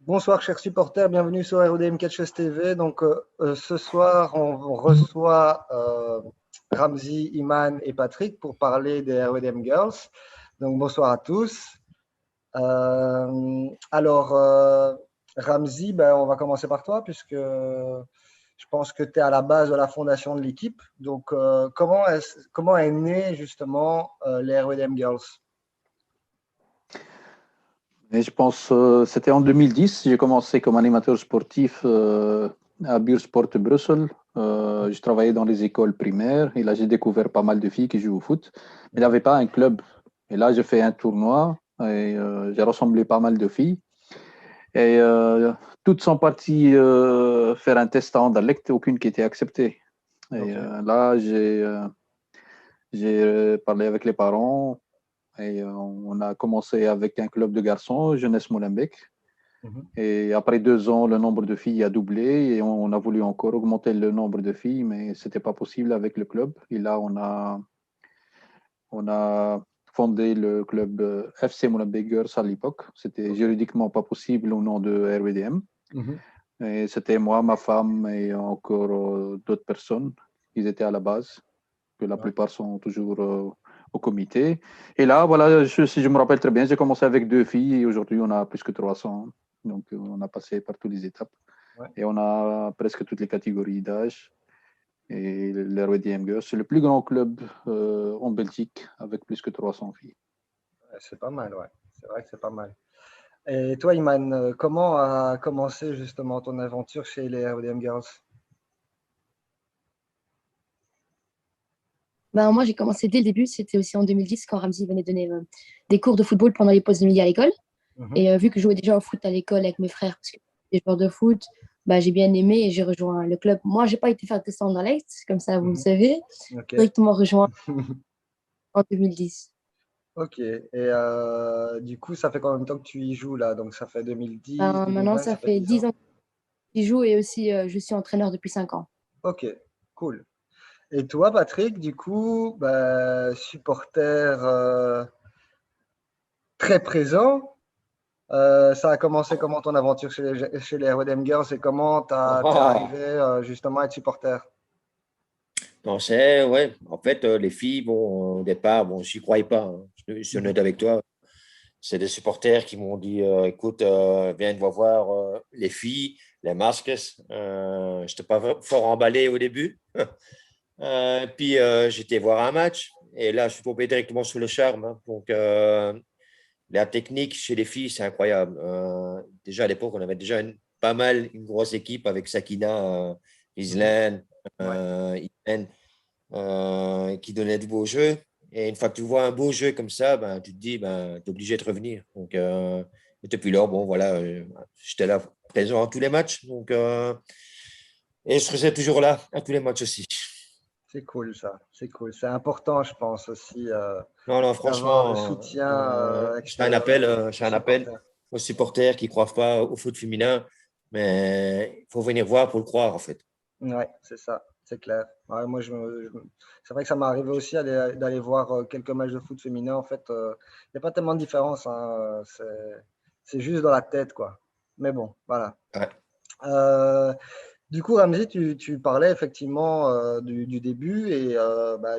Bonsoir chers supporters, bienvenue sur RODM Catchers TV. Donc ce soir, on reçoit Ramzi, Iman et Patrick pour parler des RODM Girls. Donc bonsoir à tous. Ramzi, on va commencer par toi puisque je pense que tu es à la base de la fondation de l'équipe. Donc comment est née justement les RODM Girls? Et je pense c'était en 2010. J'ai commencé comme animateur sportif à Buursport de Bruxelles. Je travaillais dans les écoles primaires et là, j'ai découvert pas mal de filles qui jouent au foot. Mais il n'y avait pas un club. Et là, j'ai fait un tournoi et j'ai rassemblé pas mal de filles. Et toutes sont parties faire un test à Anderlecht, aucune qui était acceptée. Et là, j'ai parlé avec les parents. Et on a commencé avec un club de garçons, Jeunesse Molenbeek. Et après 2 ans, le nombre de filles a doublé et on a voulu encore augmenter le nombre de filles, mais ce n'était pas possible avec le club. Et là, on a fondé le club FC Molenbeek Girls à l'époque. C'était juridiquement pas possible au nom de RWDM. Et c'était moi, ma femme et encore d'autres personnes qui étaient à la base, que la plupart sont toujours au comité. Et là, voilà, si je me rappelle très bien, j'ai commencé avec 2 filles et aujourd'hui, on a plus que 300. Donc, on a passé par toutes les étapes. Et on a presque toutes les catégories d'âge. Et le RWDM Girls, c'est le plus grand club en Belgique avec plus que 300 filles. C'est pas mal, ouais. C'est vrai que c'est pas mal. Et toi, Iman, comment a commencé justement ton aventure chez les RWDM Girls? Moi, j'ai commencé dès le début. C'était aussi en 2010 quand Ramzi venait donner des cours de football pendant les pauses de midi à l'école. Et vu que je jouais déjà au foot à l'école avec mes frères, parce que j'étais joueur de foot, j'ai bien aimé et j'ai rejoint le club. Moi, je n'ai pas été faire test en Anderlecht, comme ça, vous le savez. Directement rejoint en 2010. Ok. Et du coup, ça fait combien de temps que tu y joues là? Donc, ça fait 2010, Maintenant, 2020, ça fait 10 ans que je joue et aussi je suis entraîneur depuis 5 ans. Ok, cool. Et toi, Patrick, du coup, supporter très présent. Ça a commencé comment ton aventure chez les RWDM Girls et comment t'es arrivé justement à être supporter? Non, ouais. En fait, les filles, bon, au départ, bon, j'y croyais pas, hein. Je suis honnête avec toi. C'est des supporters qui m'ont dit, écoute, viens voir les filles, les masques. Je n'étais pas fort emballé au début. Puis, j'étais voir un match et là, je suis tombé directement sur le charme, hein. Donc, la technique chez les filles, c'est incroyable. Déjà, à l'époque, on avait déjà pas mal une grosse équipe avec Sakina, Islaine, Islaine, qui donnait du beau jeu. Et une fois que tu vois un beau jeu comme ça, tu te dis, tu es obligé de revenir. Donc, et depuis là, bon, voilà, j'étais là présent à tous les matchs. Donc, et je serai toujours là à tous les matchs aussi. C'est cool ça, c'est cool. C'est important, je pense aussi. Non, franchement, le soutien je fais un appel aux supporters qui ne croient pas au foot féminin, mais il faut venir voir pour le croire, en fait. Ouais, c'est ça, c'est clair. Ouais, moi, c'est vrai que ça m'est arrivé aussi d'aller voir quelques matchs de foot féminin. En fait, il n'y a pas tellement de différence, hein. C'est juste dans la tête, quoi. Mais bon, voilà. Ouais. Du coup, Ramzi, tu parlais effectivement du début et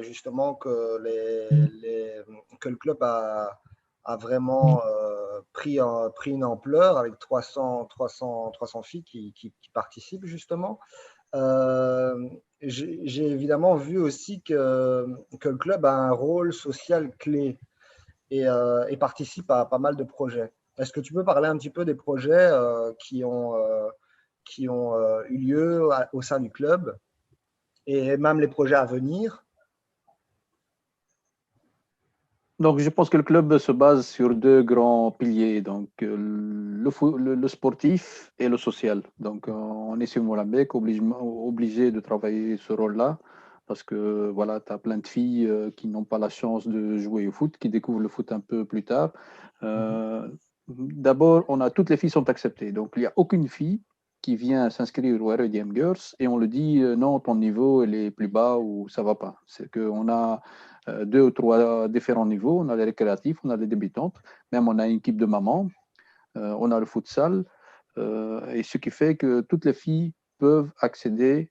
justement que que le club a vraiment pris une ampleur avec 300 filles qui participent justement. J'ai évidemment vu aussi que le club a un rôle social clé et participe à pas mal de projets. Est-ce que tu peux parler un petit peu des projets qui ont eu lieu au sein du club et même les projets à venir? Donc, je pense que le club se base sur 2 grands piliers, donc le sportif et le social. Donc, on est sur Molenbeek obligé de travailler ce rôle-là parce que voilà, tu as plein de filles qui n'ont pas la chance de jouer au foot, qui découvrent le foot un peu plus tard. D'abord, toutes les filles sont acceptées. Donc, il n'y a aucune fille qui vient s'inscrire au RWDM Girls et on le dit non, ton niveau il est plus bas ou ça va pas. C'est qu'on a 2 ou 3 différents niveaux. On a les récréatifs, on a les débutantes, même on a une équipe de mamans, on a le futsal, et ce qui fait que toutes les filles peuvent accéder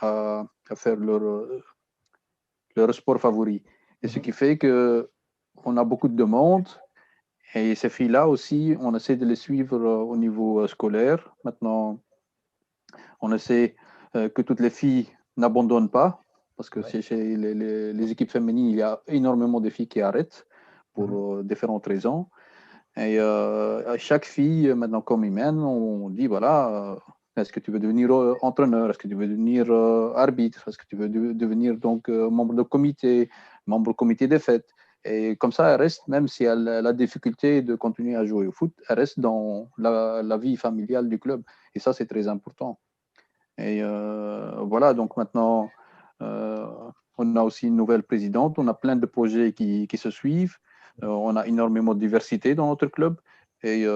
à faire leur sport favori. Et ce qui fait qu'on a beaucoup de demandes. Et ces filles-là aussi, on essaie de les suivre au niveau scolaire. Maintenant, on essaie que toutes les filles n'abandonnent pas, parce que chez les équipes féminines, il y a énormément de filles qui arrêtent pour différentes raisons. Et à chaque fille, maintenant comme Imen, on dit, voilà, est-ce que tu veux devenir entraîneur? Est-ce que tu veux devenir arbitre? Est-ce que tu veux devenir donc membre de comité des fêtes? Et comme ça, elle reste, même si elle a la difficulté de continuer à jouer au foot, elle reste dans la vie familiale du club. Et ça, c'est très important. Et voilà, donc maintenant, on a aussi une nouvelle présidente. On a plein de projets qui se suivent. On a énormément de diversité dans notre club. Et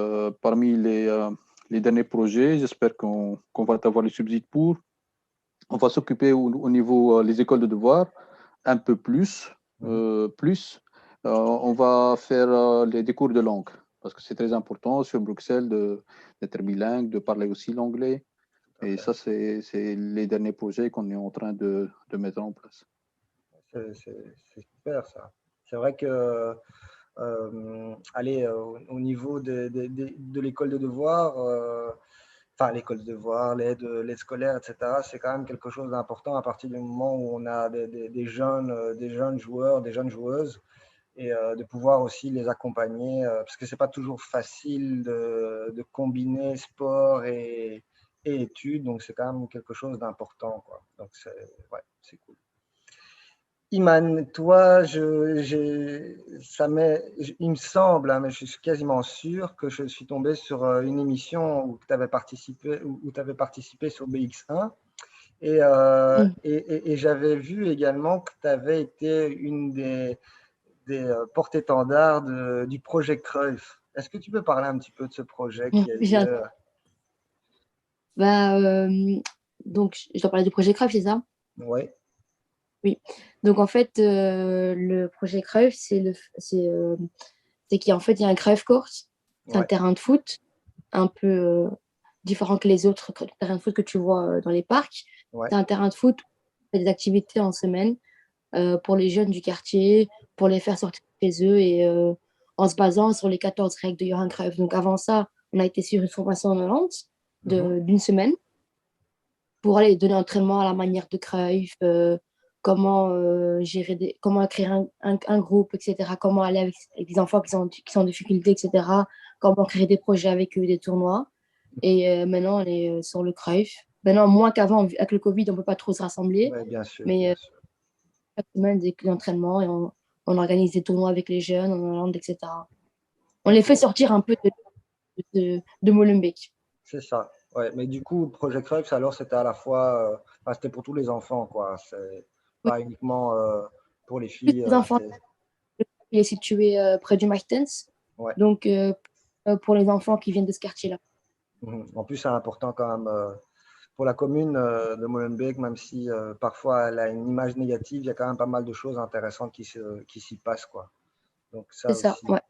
parmi les derniers projets, j'espère qu'on va avoir les subsides pour. On va s'occuper au niveau des écoles de devoir un peu plus. On va faire des cours de langue parce que c'est très important sur Bruxelles d'être bilingue, de parler aussi l'anglais. Et ça, c'est les derniers projets qu'on est en train de mettre en place. C'est super ça. C'est vrai que au niveau de l'école de devoir, l'école de devoir, l'aide scolaire, etc., c'est quand même quelque chose d'important à partir du moment où on a des jeunes joueurs, des jeunes joueuses, et de pouvoir aussi les accompagner, parce que c'est pas toujours facile de combiner sport et études, donc c'est quand même quelque chose d'important, quoi. Donc c'est cool. Iman, toi, il me semble, hein, mais je suis quasiment sûr que je suis tombé sur une émission où tu avais participé sur BX1 et j'avais vu également que tu avais été une des porte-étendards du projet Cruyff. Est-ce que tu peux parler un petit peu de ce projet qui a lieu? Donc, je dois parler du projet Cruyff, c'est ça? Oui. Oui. Donc, en fait, le projet Cruyff, c'est qu'en fait, il y a un Cruyff Court. C'est un terrain de foot un peu différent que les autres terrains de foot que tu vois dans les parcs. C'est un terrain de foot où on fait des activités en semaine pour les jeunes du quartier, pour les faire sortir chez eux et en se basant sur les 14 règles de Johan Cruyff. Donc, avant ça, on a été sur une formation en Hollande d'une semaine pour aller donner un entraînement à la manière de Cruyff, comment comment créer un groupe, etc. Comment aller avec des enfants qui sont en difficulté, etc. Comment créer des projets avec eux, des tournois. Et maintenant, on est sur le Cruyff. Maintenant, moins qu'avant, avec le Covid, on ne peut pas trop se rassembler. Ouais, bien sûr, mais chaque semaine, des entraînements et on organise des tournois avec les jeunes en Hollande, etc. On les fait sortir un peu de Molenbeek. C'est ça. Ouais, mais du coup, Projet Cruyff, alors c'était à la fois, c'était pour tous les enfants, quoi. C'est pas uniquement pour les filles. Les enfants, il est situé près du Martens. Ouais. Donc, pour les enfants qui viennent de ce quartier-là. En plus, c'est important quand même pour la commune de Molenbeek, même si parfois elle a une image négative, il y a quand même pas mal de choses intéressantes qui s'y passent, quoi. Donc ça C'est ça, aussi. ouais.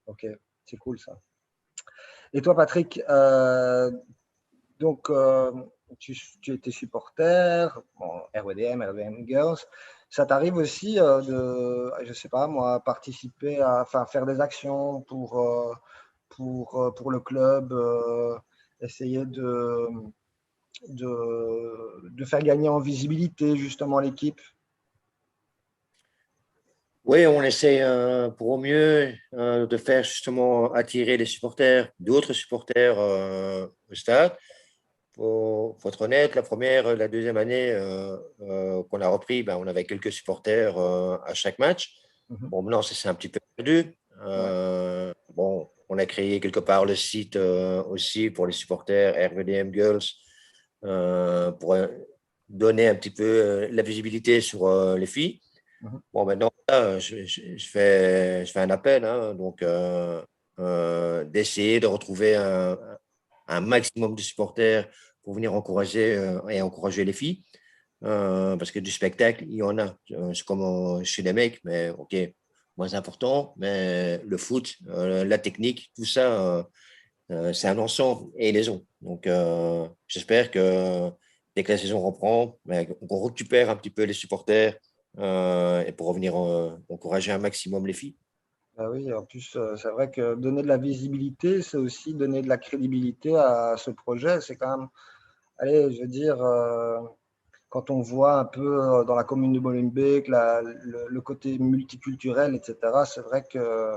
Ok, c'est cool ça. Et toi, Patrick, donc tu étais supporter, RWDM, RWDM Girls. Ça t'arrive aussi je sais pas moi, participer faire des actions pour le club, essayer de faire gagner en visibilité justement l'équipe? Oui, on essaie pour au mieux de faire justement attirer d'autres supporters au stade. Faut être honnête, la deuxième année qu'on a repris, on avait quelques supporters à chaque match. Bon, maintenant, c'est un petit peu perdu. Bon, on a créé quelque part le site aussi pour les supporters RWDM Girls pour donner un petit peu la visibilité sur les filles. Bon, maintenant, je fais un appel, hein, donc d'essayer de retrouver un maximum de supporters pour venir encourager les filles. Parce que du spectacle, il y en a. C'est comme chez les mecs, mais ok, moins important. Mais le foot, la technique, tout ça, c'est un ensemble et ils les ont. Donc, j'espère que dès que la saison reprend, qu'on récupère un petit peu les supporters et pour revenir encourager un maximum les filles. Bah oui, en plus, c'est vrai que donner de la visibilité, c'est aussi donner de la crédibilité à ce projet. C'est quand même, allez, je veux dire, quand on voit un peu dans la commune de Molenbeek le côté multiculturel, etc., c'est vrai que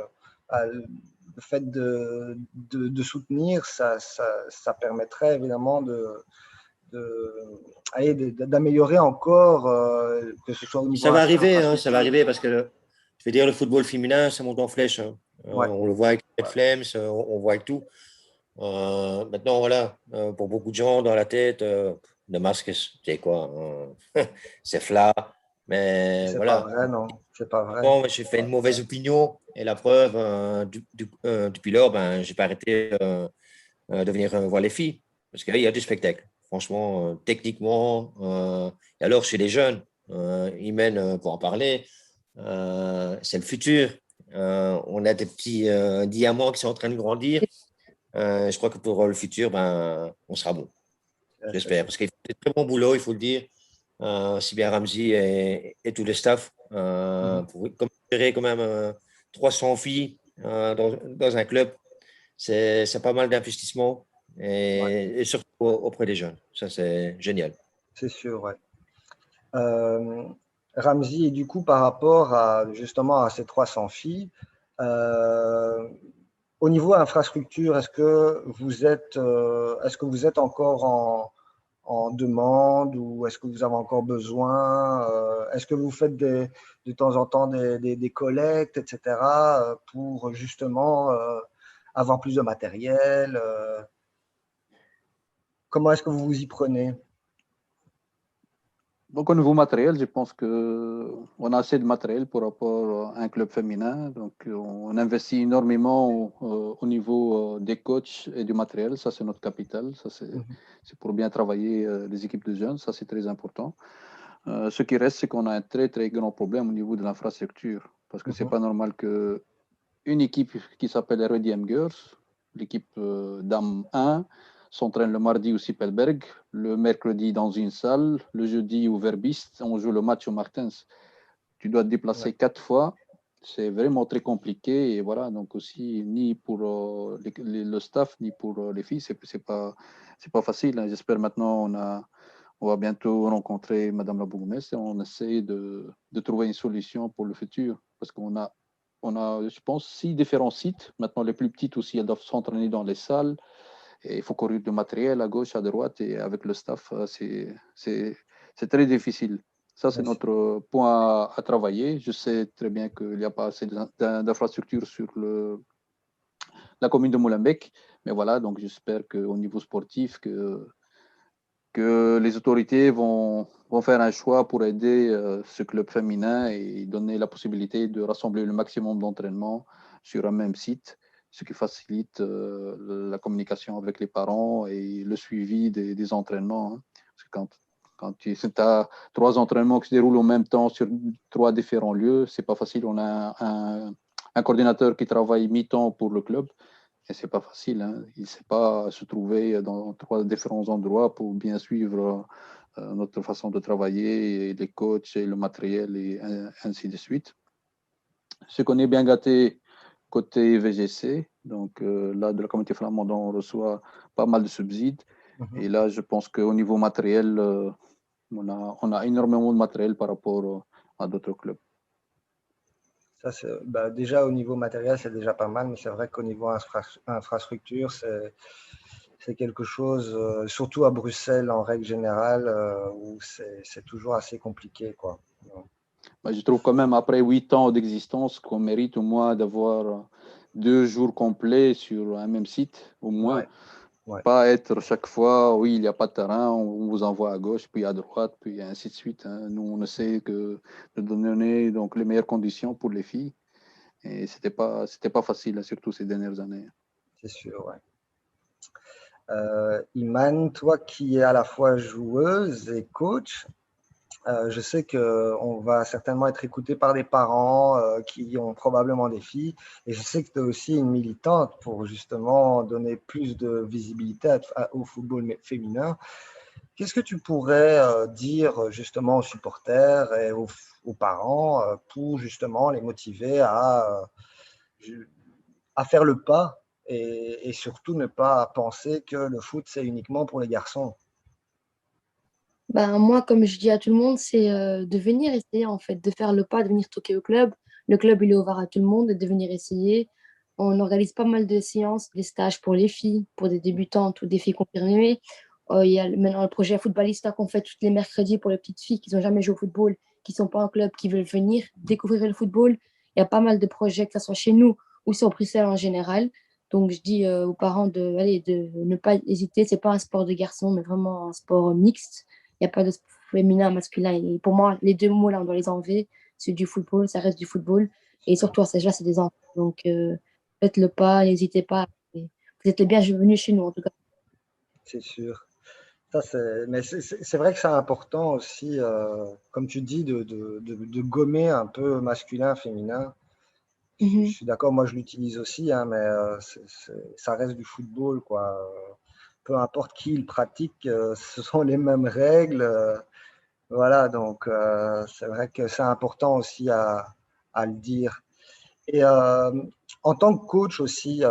le fait de soutenir, ça permettrait évidemment d'améliorer encore, que ce soit au niveau Ça va arriver parce que je veux dire, le football féminin, ça monte en flèche. Hein. Ouais. On le voit avec Red Flames, on voit avec tout. Maintenant, voilà, pour beaucoup de gens dans la tête, le masque, c'est quoi c'est flat. Mais C'est pas voilà. vrai, non, c'est pas vrai. Bon, j'ai fait une mauvaise opinion et la preuve, depuis lors, ben, j'ai pas arrêté de venir voir les filles parce qu'il y a du spectacle. Franchement, techniquement, et alors chez les jeunes, ils mènent pour en parler. C'est le futur. On a des petits diamants qui sont en train de grandir. Je crois que pour le futur, ben, on sera bon. J'espère. Parce qu'il fait des très bon boulot, il faut le dire. Si bien Ramsey et tout le staff. Pour gérer quand même 300 filles dans un club, c'est pas mal d'investissement et surtout auprès des jeunes. Ça, c'est génial. C'est sûr, ouais. Ramsey, et du coup, par rapport justement à ces 300 filles, au niveau infrastructure, est-ce que vous êtes encore en demande ou est-ce que vous avez encore besoin? Est-ce que vous faites de temps en temps des collectes, etc., pour justement avoir plus de matériel? Comment est-ce que vous vous y prenez? Donc, au niveau matériel, je pense qu'on a assez de matériel par rapport à un club féminin. Donc, on investit énormément au niveau des coachs et du matériel. Ça, c'est notre capital. Ça, c'est pour bien travailler les équipes de jeunes. Ça, c'est très important. Ce qui reste, c'est qu'on a un très, très grand problème au niveau de l'infrastructure. Parce que c'est pas normal qu'une équipe qui s'appelle RDM Girls, l'équipe Dame 1, s'entraîne le mardi au Sipelberg, le mercredi dans une salle, le jeudi au Verbiste, on joue le match au Martens. Tu dois te déplacer 4 fois. C'est vraiment très compliqué. Et voilà, donc aussi, ni pour le staff, ni pour les filles, c'est pas facile. Hein. J'espère maintenant, on va bientôt rencontrer Madame la bourgmestre et on essaie de trouver une solution pour le futur. Parce qu'on a, je pense, 6 différents sites. Maintenant, les plus petites aussi, elles doivent s'entraîner dans les salles. Et il faut courir du matériel à gauche, à droite. Et avec le staff, c'est très difficile. Ça, c'est notre point à travailler. Je sais très bien qu'il n'y a pas assez d'infrastructures sur la commune de Molenbeek. Mais voilà, donc j'espère qu'au niveau sportif, que les autorités vont faire un choix pour aider ce club féminin et donner la possibilité de rassembler le maximum d'entraînements sur un même site, ce qui facilite la communication avec les parents et le suivi des entraînements. Hein. Parce que quand tu as 3 entraînements qui se déroulent en même temps sur 3 différents lieux, c'est pas facile. On a un coordinateur qui travaille mi-temps pour le club. Et c'est pas facile, hein. Il ne sait pas se trouver dans 3 différents endroits pour bien suivre notre façon de travailler, et les coachs et le matériel et ainsi de suite. Ce qu'on est bien gâté côté VGC, donc là de la communauté flamande, on reçoit pas mal de subsides. Et là, je pense qu'au niveau matériel, on a énormément de matériel par rapport à d'autres clubs. Ça, déjà, au niveau matériel, c'est déjà pas mal, mais c'est vrai qu'au niveau infrastructure, c'est quelque chose, surtout à Bruxelles en règle générale, où c'est toujours assez compliqué, quoi. Je trouve quand même, après 8 ans d'existence, qu'on mérite au moins d'avoir 2 jours complets sur un même site, au moins. Ouais. Pas être chaque fois, oui, il n'y a pas de terrain, on vous envoie à gauche, puis à droite, puis ainsi de suite. Hein. Nous, on essaie de donner donc, les meilleures conditions pour les filles. Et ce n'était pas facile, surtout ces dernières années. C'est sûr, ouais. Iman, toi qui es à la fois joueuse et coach, Je sais qu'on va certainement être écouté par des parents qui ont probablement des filles. Et je sais que tu es aussi une militante pour justement donner plus de visibilité au football féminin. Qu'est-ce que tu pourrais dire justement aux supporters et aux parents pour justement les motiver à faire le pas et surtout ne pas penser que le foot, c'est uniquement pour les garçons? Ben, moi, comme je dis à tout le monde, c'est de venir essayer, en fait, de faire le pas, de venir toquer au club. Le club, il est ouvert à tout le monde, de venir essayer. On organise pas mal de séances, des stages pour les filles, pour des débutantes ou des filles confirmées. Il y a maintenant le projet Footballista qu'on fait tous les mercredis pour les petites filles qui n'ont jamais joué au football, qui sont pas en club, qui veulent venir découvrir le football. Il y a pas mal de projets, que ce soit chez nous ou sur Bruxelles en général. Donc, je dis aux parents allez, de ne pas hésiter. C'est pas un sport de garçons, mais vraiment un sport mixte. Il n'y a pas de féminin, masculin. Et pour moi, les deux mots, là, on doit les enlever. C'est du football, ça reste du football. Et surtout, à cet âge-là, c'est des enfants. Donc, faites le pas, n'hésitez pas. Vous êtes les bienvenus chez nous, en tout cas. C'est sûr. Mais c'est vrai que c'est important aussi, comme tu dis, de gommer un peu masculin, féminin. Je suis d'accord, moi je l'utilise aussi, hein, mais ça reste du football, quoi. Peu importe qui le pratique, ce sont les mêmes règles. Voilà, donc c'est vrai que c'est important aussi à le dire. Et en tant que coach aussi,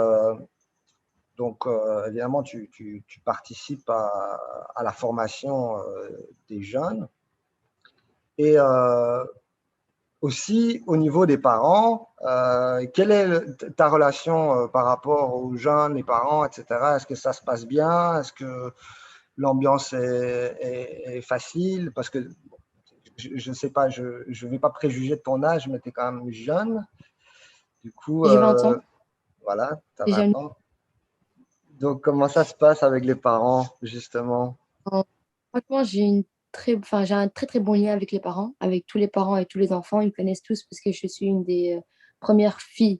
donc évidemment, tu participes à la formation des jeunes. Et aussi, au niveau des parents, quelle est ta relation par rapport aux jeunes, les parents, etc. Est-ce que ça se passe bien? Est-ce que l'ambiance est facile? Parce que je ne sais pas, je ne vais pas préjuger de ton âge, mais tu es quand même jeune. Du coup, J'ai 20 ans. voilà, tu as J'ai 20 jamais- ans. Donc, comment ça se passe avec les parents, justement? Franchement, enfin, j'ai un très, très bon lien avec les parents, avec tous les parents et tous les enfants. Ils me connaissent tous parce que je suis une des premières filles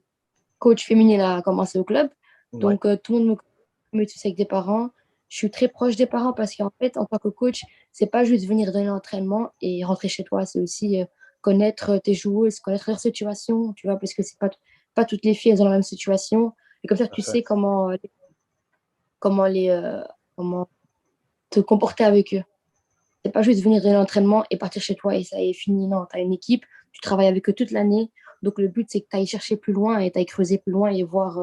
coach féminine à commencer au club. Ouais, Donc, tout le monde me tous avec des parents. Je suis très proche des parents parce qu'en fait, en tant que coach, c'est pas juste venir donner l'entraînement et rentrer chez toi, c'est aussi connaître tes joueuses, connaître leur situation, tu vois, parce que c'est pas toutes les filles, elles ont la même situation. Et comme ça, tout à tu sais fait. comment les, comment te comporter avec eux. C'est pas juste venir donner l'entraînement et partir chez toi et ça est fini. Non, tu as une équipe, tu travailles avec eux toute l'année. Donc, le but, c'est que tu ailles chercher plus loin et tu ailles creuser plus loin et voir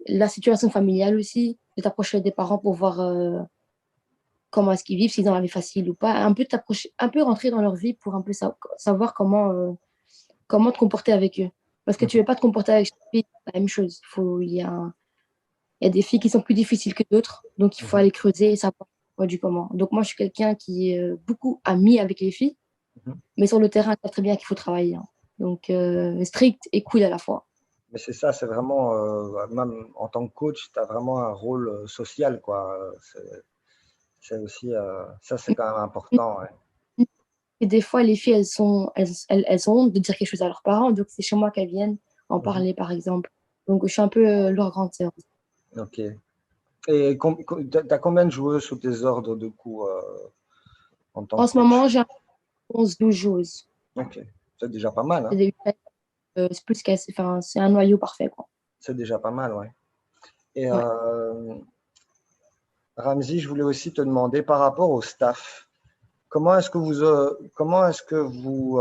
la situation familiale aussi, de t'approcher des parents pour voir comment est-ce qu'ils vivent, s'ils ont la vie facile ou pas. Un peu t'approcher, un peu rentrer dans leur vie pour un peu savoir comment te comporter avec eux. Parce que tu ne veux pas te comporter avec chaque fille la même chose. Il y a des filles qui sont plus difficiles que d'autres, donc il faut Mhm, aller creuser et savoir quoi du comment. Donc moi, je suis quelqu'un qui est beaucoup ami avec les filles, mhm. mais sur le terrain, je sais très bien qu'il faut travailler. Hein. Donc strict et cool à la fois. Mais c'est ça, c'est vraiment, même en tant que coach, tu as vraiment un rôle social, quoi. C'est aussi, ça, c'est quand même important. Ouais. Et des fois, les filles, elles ont honte de dire quelque chose à leurs parents, donc c'est chez moi qu'elles viennent en Mhm. parler, par exemple. Donc, je suis un peu leur grande sœur. Ok. Et tu as combien de joueurs sous tes ordres de cours en tant En que ce moment, coach? j'ai 11-12 joueuses. Ok, c'est déjà pas mal, C'est hein? c'est plus enfin, c'est un noyau parfait, quoi. C'est déjà pas mal, ouais. Et Ouais. Ramzi, je voulais aussi te demander par rapport au staff, comment est-ce que vous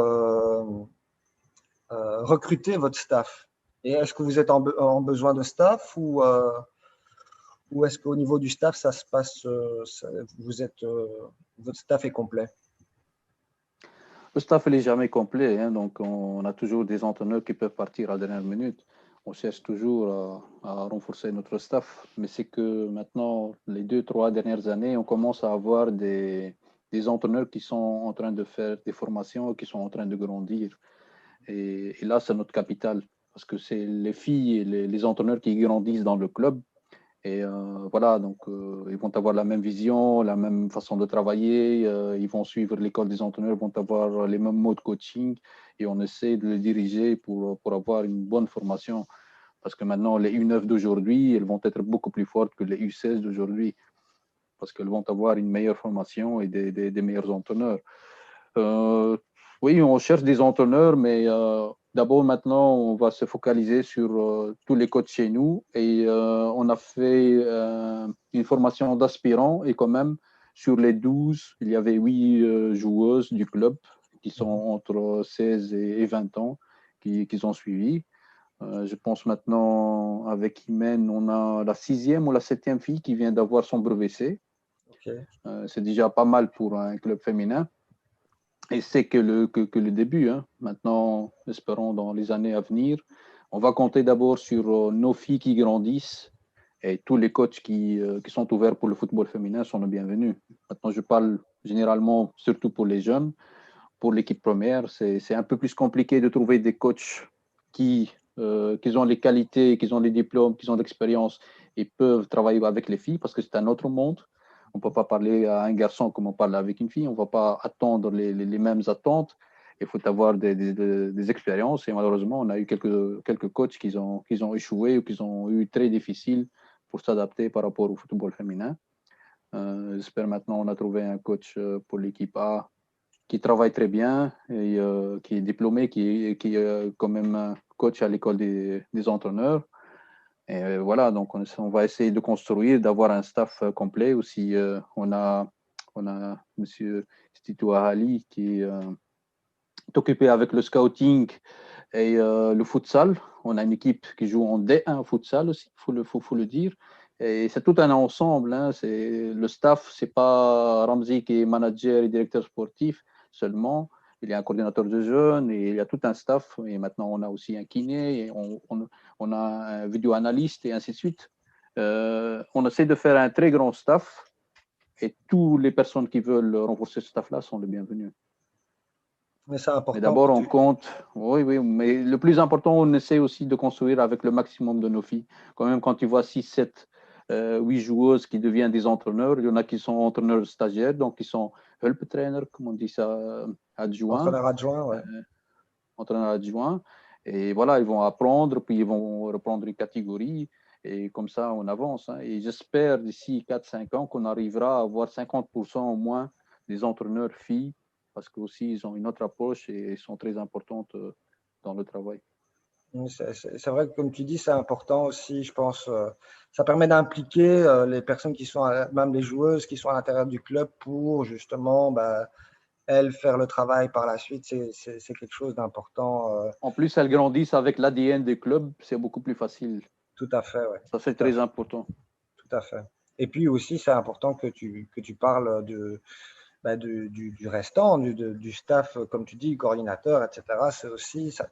recrutez votre staff? Et est-ce que vous êtes en besoin de staff ou est-ce qu'au niveau du staff, ça se passe, votre staff est complet? Le staff n'est jamais complet, hein, donc on a toujours des entraîneurs qui peuvent partir à la dernière minute. On cherche toujours à renforcer notre staff, mais c'est que maintenant, les 2, 3 dernières années, on commence à avoir des entraîneurs qui sont en train de faire des formations, qui sont en train de grandir. Et là, c'est notre capital, parce que c'est les filles et les entraîneurs qui grandissent dans le club. Et voilà, donc ils vont avoir la même vision, la même façon de travailler, ils vont suivre l'école des entraîneurs, vont avoir les mêmes modes de coaching et on essaie de les diriger pour avoir une bonne formation. Parce que maintenant, les U9 d'aujourd'hui, elles vont être beaucoup plus fortes que les U16 d'aujourd'hui parce qu'elles vont avoir une meilleure formation et des meilleurs entraîneurs. Oui, on cherche des entraîneurs, mais d'abord maintenant, on va se focaliser sur tous les coachs chez nous. Et on a fait une formation d'aspirants et quand même, sur les 12, il y avait 8 joueuses du club qui sont entre 16 et 20 ans qui ont suivi. Je pense maintenant, avec Imen, on a la 6e ou la 7e fille qui vient d'avoir son brevet C. Okay. C'est déjà pas mal pour un club féminin. Et c'est que le début. Hein. Maintenant, espérons dans les années à venir, on va compter d'abord sur nos filles qui grandissent et tous les coachs qui sont ouverts pour le football féminin sont les bienvenus. Maintenant, je parle généralement surtout pour les jeunes. Pour l'équipe première, c'est un peu plus compliqué de trouver des coachs qui ont les qualités, qui ont les diplômes, qui ont l'expérience et peuvent travailler avec les filles parce que c'est un autre monde. On ne peut pas parler à un garçon comme on parle avec une fille. On ne va pas attendre les mêmes attentes. Il faut avoir des expériences. Et malheureusement, on a eu quelques coachs qui ont échoué ou qui ont eu très difficile pour s'adapter par rapport au football féminin. J'espère maintenant on a trouvé un coach pour l'équipe A qui travaille très bien et qui est diplômé, qui est quand même coach à l'école des entraîneurs. Et voilà, donc on va essayer de construire, d'avoir un staff complet. Aussi, on a M. Stitou Ahali qui est occupé avec le scouting et le futsal. On a une équipe qui joue en D1 futsal aussi, il faut le dire. Et c'est tout un ensemble. Hein. Le staff, ce n'est pas Ramzi qui est manager et directeur sportif seulement. Il y a un coordinateur de jeunes et il y a tout un staff. Et maintenant, on a aussi un kiné, et on a un vidéo-analyste et ainsi de suite. On essaie de faire un très grand staff et toutes les personnes qui veulent renforcer ce staff-là sont les bienvenues. Mais c'est important. Mais d'abord, on compte. Oui, mais le plus important, on essaie aussi de construire avec le maximum de nos filles. Quand même, quand tu vois 6, 7, 8 joueuses qui deviennent des entraîneurs, il y en a qui sont entraîneurs stagiaires, donc qui sont help trainer, comme on dit ça, adjoints. Entraîneur adjoint, ouais. Entraîneur adjoint. Et voilà, ils vont apprendre, puis ils vont reprendre une catégorie. Et comme ça, on avance. Hein. Et j'espère d'ici 4-5 ans qu'on arrivera à avoir 50% au moins des entraîneurs filles, parce qu'aussi, ils ont une autre approche et ils sont très importantes dans le travail. C'est vrai que, comme tu dis, c'est important aussi, je pense. Ça permet d'impliquer les personnes qui sont, même les joueuses qui sont à l'intérieur du club pour justement, elles, faire le travail par la suite. C'est quelque chose d'important. En plus, elles grandissent avec l'ADN des clubs, c'est beaucoup plus facile. Tout à fait, oui. Ça, c'est très important. Tout à fait. Et puis aussi, c'est important que tu parles du restant, du staff, comme tu dis, coordinateur, etc. C'est aussi ça.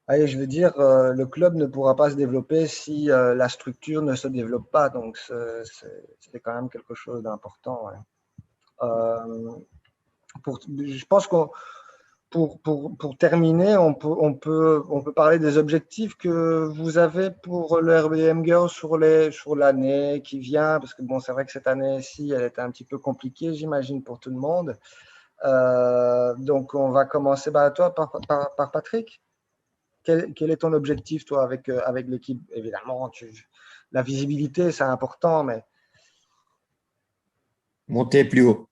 Allez, je veux dire, le club ne pourra pas se développer si la structure ne se développe pas. Donc, c'est quand même quelque chose d'important. Ouais. Je pense qu'on pour terminer, on peut parler des objectifs que vous avez pour le RBM Girls sur l'année qui vient, parce que bon, c'est vrai que cette année-ci, elle était un petit peu compliquée, j'imagine, pour tout le monde. Donc, on va commencer toi, par Patrick. Quel est ton objectif, toi, avec l'équipe? Évidemment, la visibilité, c'est important, mais… Monter plus haut.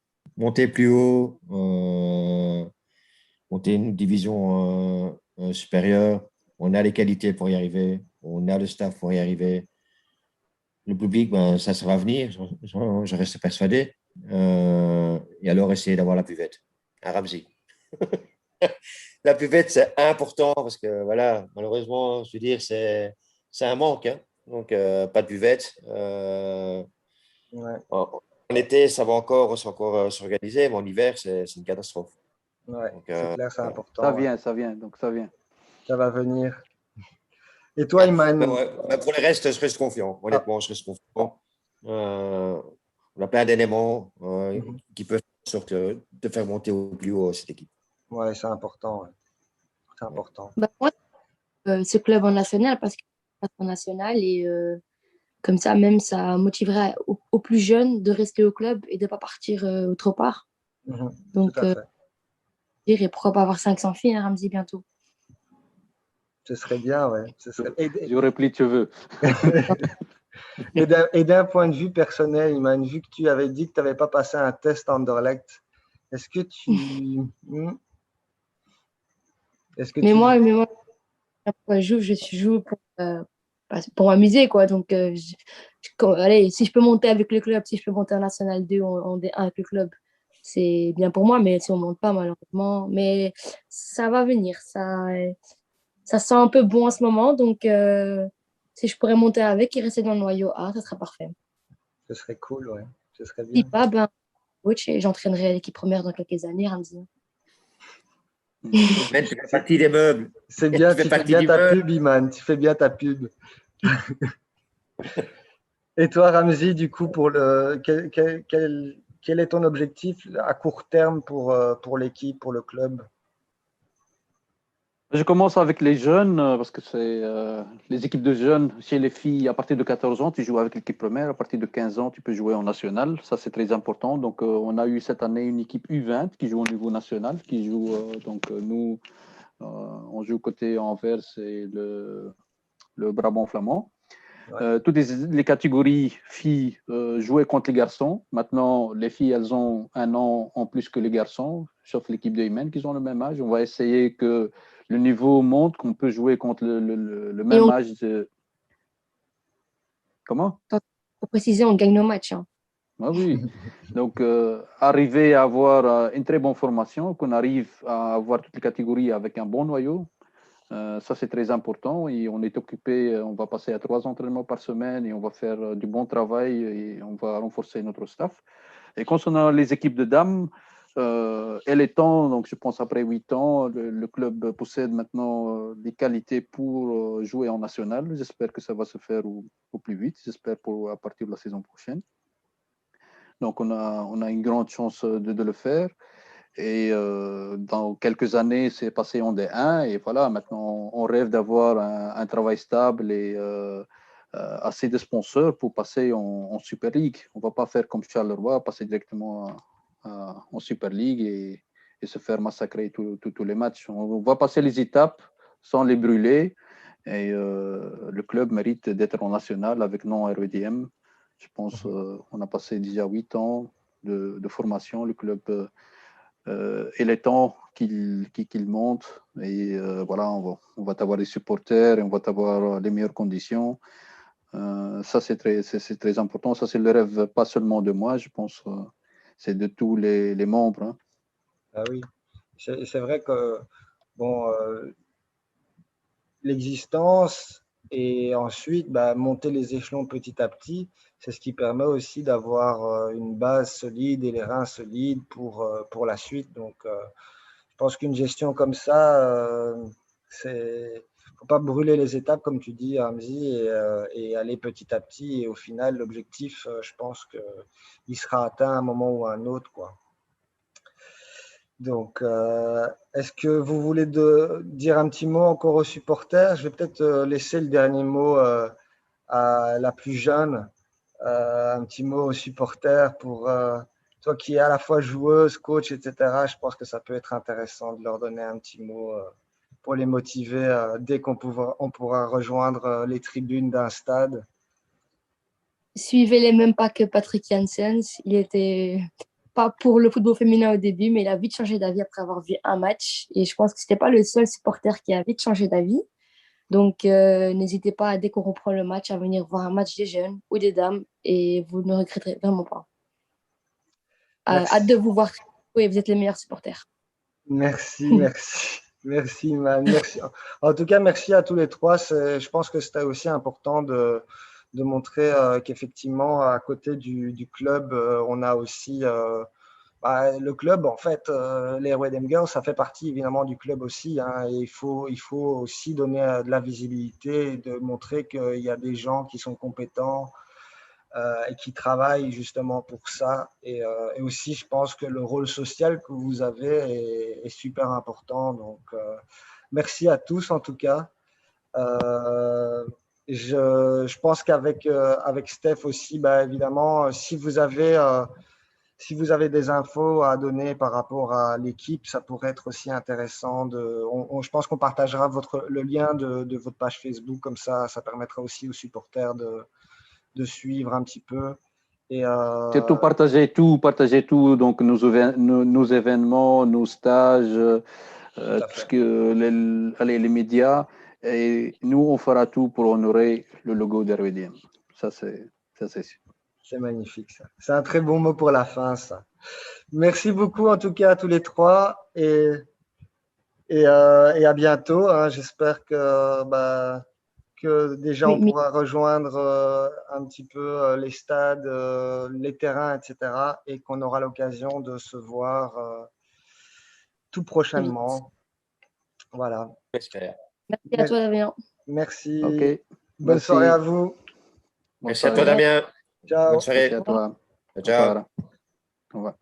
Monter une division supérieure. On a les qualités pour y arriver. On a le staff pour y arriver. Le public, ça va venir. Je reste persuadé. Et alors, essayer d'avoir la buvette. Un Ramzi. La buvette, c'est important parce que, voilà, malheureusement, je veux dire, c'est un manque. Hein. Donc, pas de buvette. Ouais. En été, ça va encore s'organiser, mais en hiver, c'est une catastrophe. Ouais, c'est clair, c'est important. Ça vient. Ça va venir. Et toi, Iman? Pour le reste, je reste confiant. Honnêtement, je reste confiant. On a plein d'éléments qui peuvent faire en sorte de faire monter au plus haut cette équipe. Ouais, c'est important. Ouais. C'est important. Moi, ce club en national, parce qu'il est en national et comme ça, même, ça motiverait aux plus jeunes de rester au club et de ne pas partir autre part. Donc, tout à fait. Et pourquoi pas avoir 500 filles, hein, Ramzi, bientôt. Ce serait bien, ouais. J'aurais pris de cheveux. Et d'un point de vue personnel, Iman, vu que tu avais dit que tu n'avais pas passé un test Anderlecht, Est-ce que tu... Est-ce que Mais tu... moi, quand je joue pour m'amuser, quoi. Donc, allez, si je peux monter avec le club, si je peux monter en National 2 en D1 avec le club, c'est bien pour moi, mais si on ne monte pas, malheureusement. Mais ça va venir. Ça sent un peu bon en ce moment. Donc, si je pourrais monter avec et rester dans le noyau A, ça serait parfait. Ce serait cool, ouais. Ce serait Si bien. pas, ben, coach, et j'entraînerai l'équipe première dans quelques années, Ramzi. Mais tu fais partie des meubles. C'est bien, Tu fais tu fais partie bien du ta meuble. pub, Iman. Tu fais bien ta pub. Et toi, Ramzi, du coup, quel est ton objectif à court terme pour l'équipe, pour le club? Je commence avec les jeunes parce que c'est les équipes de jeunes. Chez les filles, à partir de 14 ans, tu joues avec l'équipe première. À partir de 15 ans, tu peux jouer en national. Ça, c'est très important. Donc, on a eu cette année une équipe U20 qui joue au niveau national. Qui joue, nous, on joue côté Anvers et le Brabant flamand. Ouais. Toutes les catégories filles jouaient contre les garçons. Maintenant, les filles, elles ont un an en plus que les garçons, sauf l'équipe de Imen qui ont le même âge. On va essayer que le niveau monte, qu'on peut jouer contre le Et même âge. Comment? pour préciser, on gagne nos matchs. Hein. Ah oui. Donc, arriver à avoir une très bonne formation, qu'on arrive à avoir toutes les catégories avec un bon noyau, ça, c'est très important et on est occupé, on va passer à 3 entraînements par semaine et on va faire du bon travail et on va renforcer notre staff. Et concernant les équipes de dames, elle est temps, donc je pense après 8 ans, le club possède maintenant des qualités pour jouer en national. J'espère que ça va se faire au plus vite, j'espère à partir de la saison prochaine. Donc on a une grande chance de le faire. Et dans quelques années, c'est passé en D1 et voilà, maintenant on rêve d'avoir un travail stable et assez de sponsors pour passer en Super League. On ne va pas faire comme Charleroi, passer directement en Super League et se faire massacrer tous les matchs. On va passer les étapes sans les brûler et le club mérite d'être en national avec non RWDM. Je pense qu'on a passé déjà 8 ans de formation. Le club il est temps qu'il monte et voilà, on va avoir des supporters et on va avoir les meilleures conditions. Ça, c'est très important. Ça, c'est le rêve pas seulement de moi, je pense, c'est de tous les membres. Hein. Ah oui, c'est vrai que bon, l'existence et ensuite monter les échelons petit à petit, c'est ce qui permet aussi d'avoir une base solide et les reins solides pour la suite. Donc, je pense qu'une gestion comme ça, c'est faut pas brûler les étapes, comme tu dis, Hamzi, et aller petit à petit. Et au final, l'objectif, je pense qu'il sera atteint à un moment ou à un autre, quoi. Donc, est-ce que vous voulez dire un petit mot encore aux supporters? Je vais peut-être laisser le dernier mot à la plus jeune. Un petit mot aux supporters pour toi qui es à la fois joueuse, coach, etc. Je pense que ça peut être intéressant de leur donner un petit mot pour les motiver dès on pourra rejoindre les tribunes d'un stade. Suivez les mêmes pas que Patrick Janssens. Il était pas pour le football féminin au début, mais il a vite changé d'avis après avoir vu un match. Et je pense que c'était pas le seul supporter qui a vite changé d'avis. Donc, n'hésitez pas, dès qu'on reprend le match, à venir voir un match des jeunes ou des dames et vous ne regretterez vraiment pas. Hâte de Merci, vous voir. Oui, vous êtes les meilleurs supporters. merci, man. Merci. En tout cas, merci à tous les trois. Je pense que c'était aussi important de montrer qu'effectivement, à côté du club, on a aussi le club, en fait, les Redem Girls, ça fait partie évidemment du club aussi. Hein, et il faut aussi donner de la visibilité et de montrer qu'il y a des gens qui sont compétents et qui travaillent justement pour ça. Et aussi, je pense que le rôle social que vous avez est super important. Donc, merci à tous en tout cas. Je pense qu'avec avec Steph aussi, évidemment, si vous avez des infos à donner par rapport à l'équipe, ça pourrait être aussi intéressant. Je pense qu'on partagera le lien de votre page Facebook, comme ça permettra aussi aux supporters de suivre un petit peu. Et, surtout partager tout, donc nos événements, nos stages, tout ce que les médias. Et nous, on fera tout pour honorer le logo d'RWDM. Ça, c'est sûr. C'est magnifique, ça. C'est un très bon mot pour la fin, ça. Merci beaucoup, en tout cas, à tous les trois. Et à bientôt. Hein. J'espère que déjà, on pourra rejoindre un petit peu les stades, les terrains, etc. Et qu'on aura l'occasion de se voir tout prochainement. Voilà. Merci à toi, Damien. Merci. Okay. Bonne soirée à vous. Merci à toi, Damien. Ciao. Bonne soirée. Merci à toi. Ciao. Au revoir.